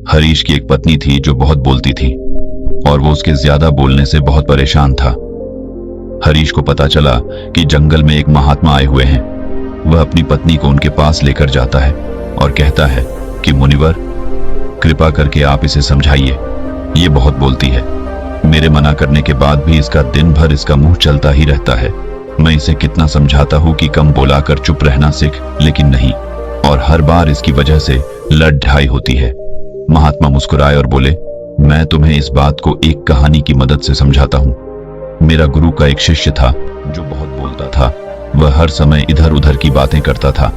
हरीश की एक पत्नी थी जो बहुत बोलती थी और वो उसके ज्यादा बोलने से बहुत परेशान था। हरीश को पता चला कि जंगल में एक महात्मा आए हुए हैं। वह अपनी पत्नी को उनके पास लेकर जाता है और कहता है कि मुनिवर, कृपा करके आप इसे समझाइए, ये बहुत बोलती है। मेरे मना करने के बाद भी इसका दिन भर इसका मुंह चलता ही रहता है। मैं इसे कितना समझाता हूं कि कम बोला कर चुप रहना सीख, लेकिन नहीं, और हर बार इसकी वजह से लड़ ढाई होती है। महात्मा मुस्कुराए और बोले, मैं तुम्हें इस बात को एक कहानी की मदद से समझाता हूं। मेरा गुरु का एक शिष्य था जो बहुत बोलता था। वह हर समय इधर उधर की बातें करता था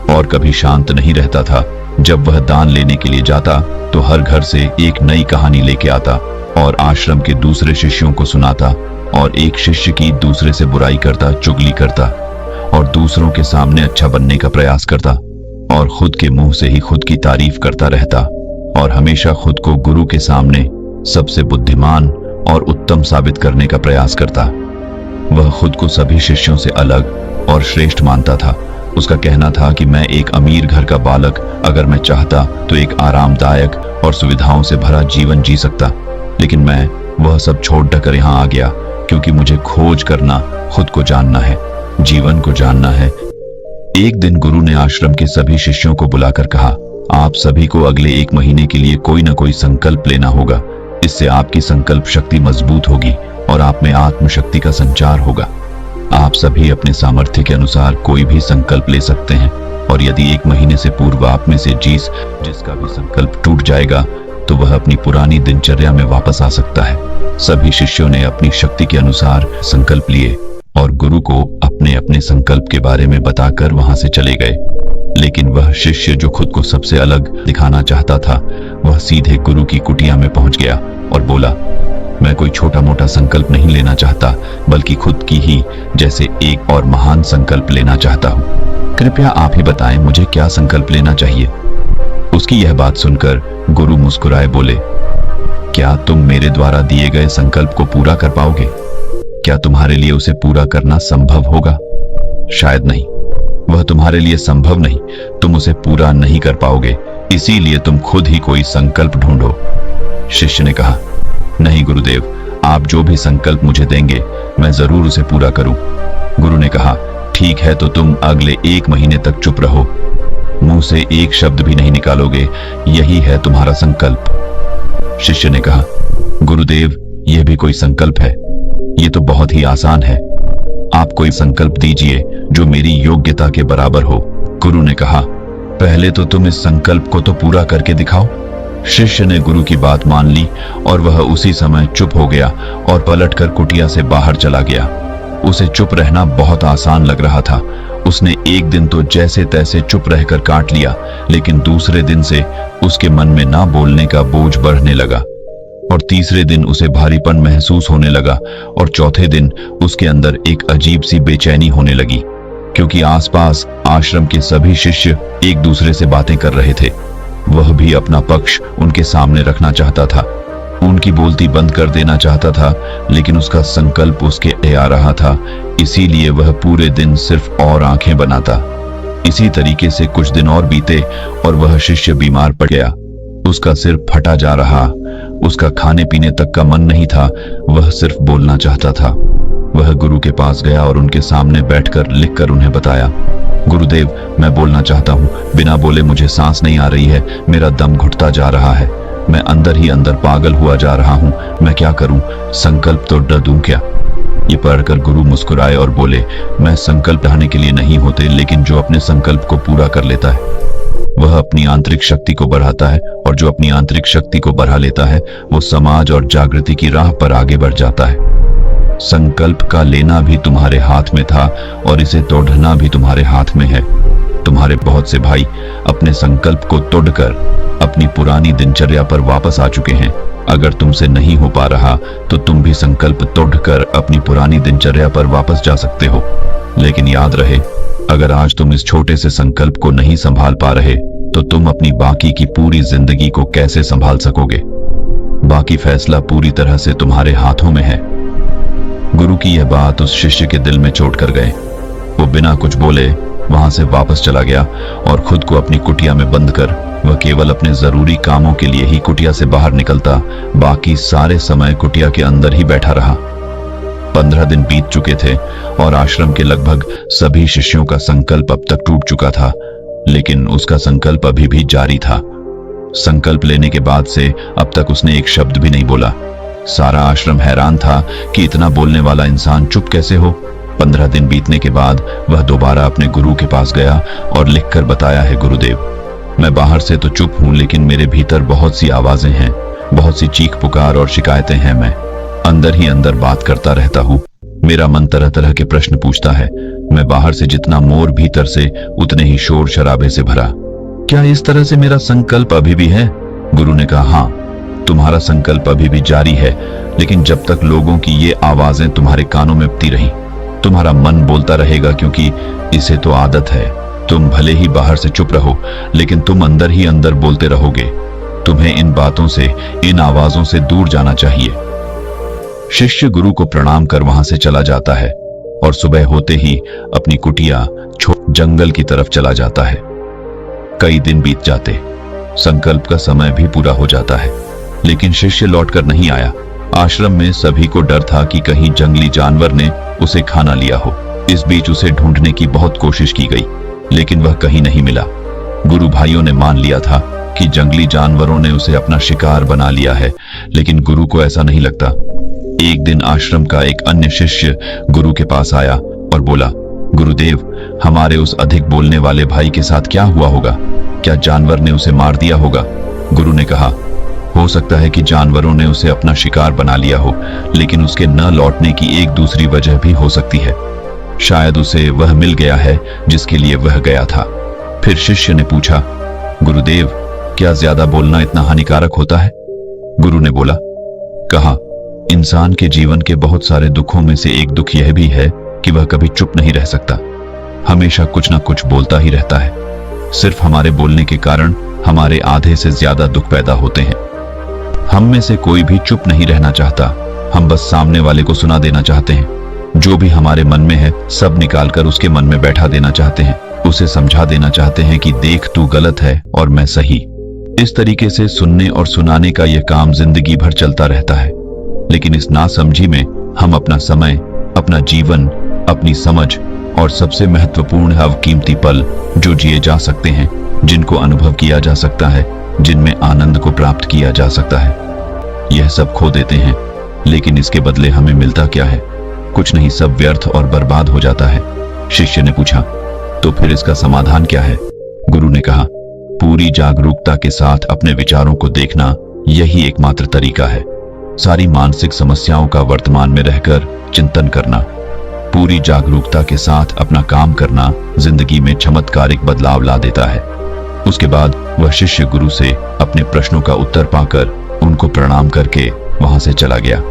और कभी शांत नहीं रहता था। जब वह दान लेने के लिए जाता तो हर घर से एक नई कहानी लेके आता और आश्रम के दूसरे शिष्यों को सुनाता, और एक शिष्य की दूसरे से बुराई करता, चुगली करता और दूसरों के सामने अच्छा बनने का प्रयास करता और खुद के मुंह से ही खुद की तारीफ करता रहता और हमेशा खुद को गुरु के सामने सबसे बुद्धिमान और उत्तम साबित करने का प्रयास करता। वह खुद को सभी शिष्यों से अलग और श्रेष्ठ मानता था। उसका कहना था कि मैं एक अमीर घर का बालक, अगर मैं चाहता तो एक आरामदायक और सुविधाओं से भरा जीवन जी सकता, लेकिन मैं वह सब छोड़ कर यहाँ आ गया क्योंकि मुझे खोज करना, खुद को जानना है, जीवन को जानना है। एक दिन गुरु ने आश्रम के सभी शिष्यों को बुलाकर कहा, आप सभी को अगले 1 महीने के लिए कोई न कोई संकल्प लेना होगा। इससे आपकी संकल्प शक्ति मजबूत होगी और आप में आत्मशक्ति का संचार होगा। आप सभी अपने सामर्थ्य के अनुसार कोई भी संकल्प ले सकते हैं, और यदि 1 महीने से पूर्व आप में से जिसका भी संकल्प टूट जाएगा तो वह अपनी पुरानी दिनचर्या में वापस आ सकता है। सभी शिष्यों ने अपनी शक्ति के अनुसार संकल्प लिए और गुरु को अपने अपने संकल्प के बारे में बताकर वहां से चले गए। लेकिन वह शिष्य जो खुद को सबसे अलग दिखाना चाहता था, वह सीधे गुरु की कुटिया में पहुंच गया और बोला, मैं कोई छोटा मोटा संकल्प नहीं लेना चाहता, बल्कि खुद की ही जैसे एक और महान संकल्प लेना चाहता हूं। कृपया आप ही बताएं मुझे क्या संकल्प लेना चाहिए। उसकी यह बात सुनकर गुरु मुस्कुराए बोले, क्या तुम मेरे द्वारा दिए गए संकल्प को पूरा कर पाओगे? क्या तुम्हारे लिए उसे पूरा करना संभव होगा? शायद नहीं, वह तुम्हारे लिए संभव नहीं। तुम उसे पूरा नहीं कर पाओगे, इसीलिए तुम खुद ही कोई संकल्प ढूंढो। शिष्य ने कहा, नहीं गुरुदेव, आप जो भी संकल्प मुझे देंगे मैं जरूर उसे पूरा करूं। गुरु ने कहा, ठीक है, तो तुम अगले 1 महीने तक चुप रहो, मुंह से एक शब्द भी नहीं निकालोगे, यही है तुम्हारा संकल्प। शिष्य ने कहा, गुरुदेव, यह भी कोई संकल्प है? ये तो बहुत ही आसान है। आप कोई संकल्प दीजिए जो मेरी योग्यता के बराबर हो। गुरु ने कहा, पहले तो तुम इस संकल्प को तो पूरा करके दिखाओ। शिष्य ने गुरु की बात मान ली और वह उसी समय चुप हो गया और पलटकर कुटिया से बाहर चला गया। उसे चुप रहना बहुत आसान लग रहा था। उसने एक दिन तो जैसे तैसे चुप रहकर काट लिया, लेकिन दूसरे दिन से उसके मन में ना बोलने का बोझ बढ़ने लगा और तीसरे दिन उसे भारीपन महसूस होने लगा और चौथे दिन उसके अंदर एक अजीब सी बेचैनी होने लगी, क्योंकि आसपास आश्रम के सभी शिष्य एक दूसरे से बातें कर रहे थे। वह भी अपना पक्ष उनके सामने रखना चाहता था, उनकी बोलती बंद कर देना चाहता था, लेकिन उसका संकल्प उसके आ रहा था, इसीलिए वह पूरे दिन सिर्फ और आंखें बनाता। इसी तरीके से कुछ दिन और बीते और वह शिष्य बीमार पड़ गया। उसका सिर फटा जा रहा, उसका खाने पीने तक का मन नहीं था, वह सिर्फ बोलना चाहता था। वह गुरु के पास गया और उनके सामने बैठकर लिखकर उन्हें बताया, गुरुदेव, मैं बोलना चाहता हूँ, बिना बोले मुझे सांस नहीं आ रही है, मेरा दम घुटता जा रहा है, मैं अंदर ही अंदर पागल हुआ जा रहा हूँ, मैं क्या करूँ? संकल्प तो ड दूं क्या? ये पढ़कर गुरु मुस्कुराए और बोले, मैं संकल्प ढाने के लिए नहीं होते, लेकिन जो अपने संकल्प को पूरा कर लेता है वह अपनी आंतरिक शक्ति को बढ़ाता है, और जो अपनी आंतरिक शक्ति को बढ़ा लेता है वो समाज और जागृति की राह पर आगे बढ़ जाता है। संकल्प का लेना भी तुम्हारे हाथ में था और इसे तोड़ना भी तुम्हारे हाथ में है। तुम्हारे बहुत से भाई अपने संकल्प को तोड़कर अपनी पुरानी दिनचर्या पर वापस आ चुके हैं। अगर तुमसे नहीं हो पा रहा तो तुम भी संकल्प तोड़कर अपनी पुरानी दिनचर्या पर वापस जा सकते हो। लेकिन याद रहे, अगर आज तुम इस छोटे से संकल्प को नहीं संभाल पा रहे तो तुम अपनी बाकी की पूरी जिंदगी को कैसे संभाल सकोगे? बाकी फैसला पूरी तरह से तुम्हारे हाथों में है। गुरु की यह बात उस शिष्य के दिल में चोट कर गए। वो बिना कुछ बोले वहां से वापस चला गया और खुद को अपनी कुटिया में बंद कर वह केवल अपने जरूरी कामों के लिए ही कुटिया से बाहर निकलता, बाकी सारे समय कुटिया के अंदर ही बैठा रहा। 15 दिन बीत चुके थे और आश्रम के लगभग सभी शिष्यों का संकल्प अब तक टूट चुका था, लेकिन उसका संकल्प अभी भी जारी था। संकल्प लेने के बाद से अब तक उसने एक शब्द भी नहीं बोला। सारा आश्रम हैरान था कि इतना बोलने वाला इंसान चुप कैसे हो। 15 दिन बीतने के बाद वह दोबारा अपने गुरु के पास गया और लिखकर बताया है, गुरुदेव, मैं बाहर से तो चुप हूं, लेकिन मेरे भीतर बहुत सी आवाजें हैं, बहुत सी चीख पुकार और शिकायतें हैं। मैं अंदर ही अंदर बात करता रहता हूं। मेरा मन तरह तरह के प्रश्न पूछता है। मैं बाहर से जितना मोर, भीतर से उतने ही शोर शराबे से भरा। क्या इस तरह से मेरा संकल्प अभी भी है? गुरु ने कहा, हाँ, तुम्हारा संकल्प अभी भी जारी है, लेकिन जब तक लोगों की ये आवाजें तुम्हारे कानों में उठती रही, तुम्हारा मन बोलता रहेगा, क्योंकि इसे तो आदत है। तुम भले ही बाहर से चुप रहो, लेकिन तुम अंदर ही अंदर बोलते रहोगे। तुम्हें इन बातों से, इन आवाजों से दूर जाना चाहिए। शिष्य गुरु को प्रणाम कर वहां से चला जाता है और सुबह होते ही अपनी कुटिया छोड़ जंगल की तरफ चला जाता है। कई दिन बीत जाते, संकल्प का समय भी पूरा हो जाता है, लेकिन शिष्य लौटकर नहीं आया। आश्रम में सभी को डर था कि कहीं जंगली जानवर ने उसे खा ना लिया हो। इस बीच उसे ढूंढने की बहुत कोशिश की गई, लेकिन वह कहीं नहीं मिला। गुरु भाइयों ने मान लिया था कि जंगली जानवरों ने उसे अपना शिकार बना लिया है, लेकिन गुरु को ऐसा नहीं लगता। एक दिन आश्रम का एक अन्य शिष्य गुरु के पास आया और बोला, गुरुदेव, हमारे उस अधिक बोलने वाले भाई के साथ क्या हुआ होगा? क्या जानवर ने उसे मार दिया होगा? गुरु ने कहा, हो सकता है कि जानवरों ने उसे अपना शिकार बना लिया हो, लेकिन उसके न लौटने की एक दूसरी वजह भी हो सकती है। शायद उसे वह मिल गया है जिसके लिए वह गया था। फिर शिष्य ने पूछा, गुरुदेव, क्या ज्यादा बोलना इतना हानिकारक होता है? गुरु ने बोला, कहा, इंसान के जीवन के बहुत सारे दुखों में से एक दुख यह भी है कि वह कभी चुप नहीं रह सकता, हमेशा कुछ ना कुछ बोलता ही रहता है। सिर्फ हमारे बोलने के कारण हमारे आधे से ज्यादा दुख पैदा होते हैं। हम में से कोई भी चुप नहीं रहना चाहता, हम बस सामने वाले को सुना देना चाहते हैं। जो भी हमारे मन में है सब निकालकर उसके मन में बैठा देना चाहते हैं, उसे समझा देना चाहते हैं कि देख, तू गलत है और मैं सही। इस तरीके से सुनने और सुनाने का यह काम जिंदगी भर चलता रहता है, लेकिन इस नासमझी में हम अपना समय, अपना जीवन, अपनी समझ और सबसे महत्वपूर्ण अवकीमती पल जो जिए जा सकते हैं, जिनको अनुभव किया जा सकता है, जिनमें आनंद को प्राप्त किया जा सकता है, यह सब खो देते हैं। लेकिन इसके बदले हमें मिलता क्या है? कुछ नहीं, सब व्यर्थ और बर्बाद हो जाता है। शिष्य ने पूछा, तो फिर इसका समाधान क्या है? गुरु ने कहा, पूरी जागरूकता के साथ अपने विचारों को देखना, यही एकमात्र तरीका है। सारी मानसिक समस्याओं का वर्तमान में रहकर चिंतन करना, पूरी जागरूकता के साथ अपना काम करना जिंदगी में चमत्कारिक बदलाव ला देता है। उसके बाद वह शिष्य गुरु से अपने प्रश्नों का उत्तर पाकर उनको प्रणाम करके वहां से चला गया।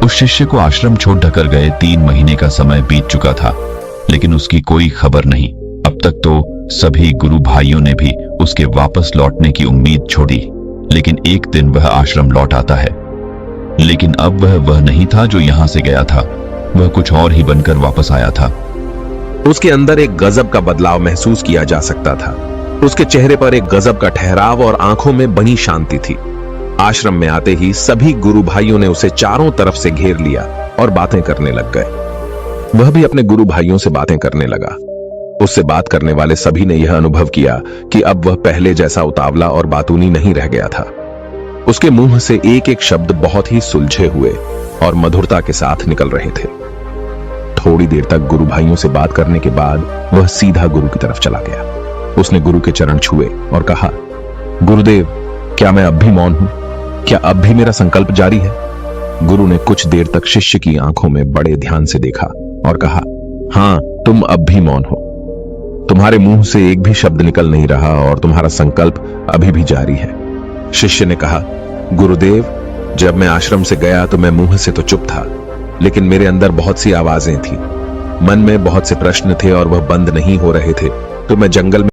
उस शिष्य को आश्रम छोड़ ढकर गए 3 महीने का समय बीत चुका था, लेकिन उसकी कोई खबर नहीं। अब तक तो सभी गुरु भाइयों ने भी उसके वापस लौटने की उम्मीद छोड़ी, लेकिन एक दिन वह आश्रम लौट आता है। लेकिन अब वह नहीं था जो यहां से गया था, वह कुछ और ही बनकर वापस आया था। उसके अंदर एक गजब का बदलाव महसूस किया जा सकता था। उसके चेहरे पर एक गजब का ठहराव और आंखों में बनी शांति थी। आश्रम में आते ही सभी गुरु भाइयों ने उसे चारों तरफ से घेर लिया और बातें करने लग गए। वह भी अपने गुरु भाइयों से बातें करने लगा। उससे बात करने वाले सभी ने यह अनुभव किया कि अब वह पहले जैसा उतावला और बातूनी नहीं रह गया था। उसके मुंह से एक एक शब्द बहुत ही सुलझे हुए और मधुरता के साथ निकल रहे थे। थोड़ी देर तक गुरु भाइयों से बात करने के बाद वह सीधा गुरु की तरफ चला गया। उसने गुरु के चरण छुए और कहा, गुरुदेव, क्या मैं अब भी मौन हूं? क्या अब भी मेरा संकल्प जारी है? गुरु ने कुछ देर तक शिष्य की आंखों में बड़े ध्यान से देखा और कहा, हां, तुम अब भी मौन हो। तुम्हारे मुंह से एक भी शब्द निकल नहीं रहा और तुम्हारा संकल्प अभी भी जारी है। शिष्य ने कहा, गुरुदेव, जब मैं आश्रम से गया तो मैं मुंह से तो चुप था, लेकिन मेरे अंदर बहुत सी आवाजें थी। मन में बहुत से प्रश्न थे और वह बंद नहीं हो रहे थे। तो मैं जंगल में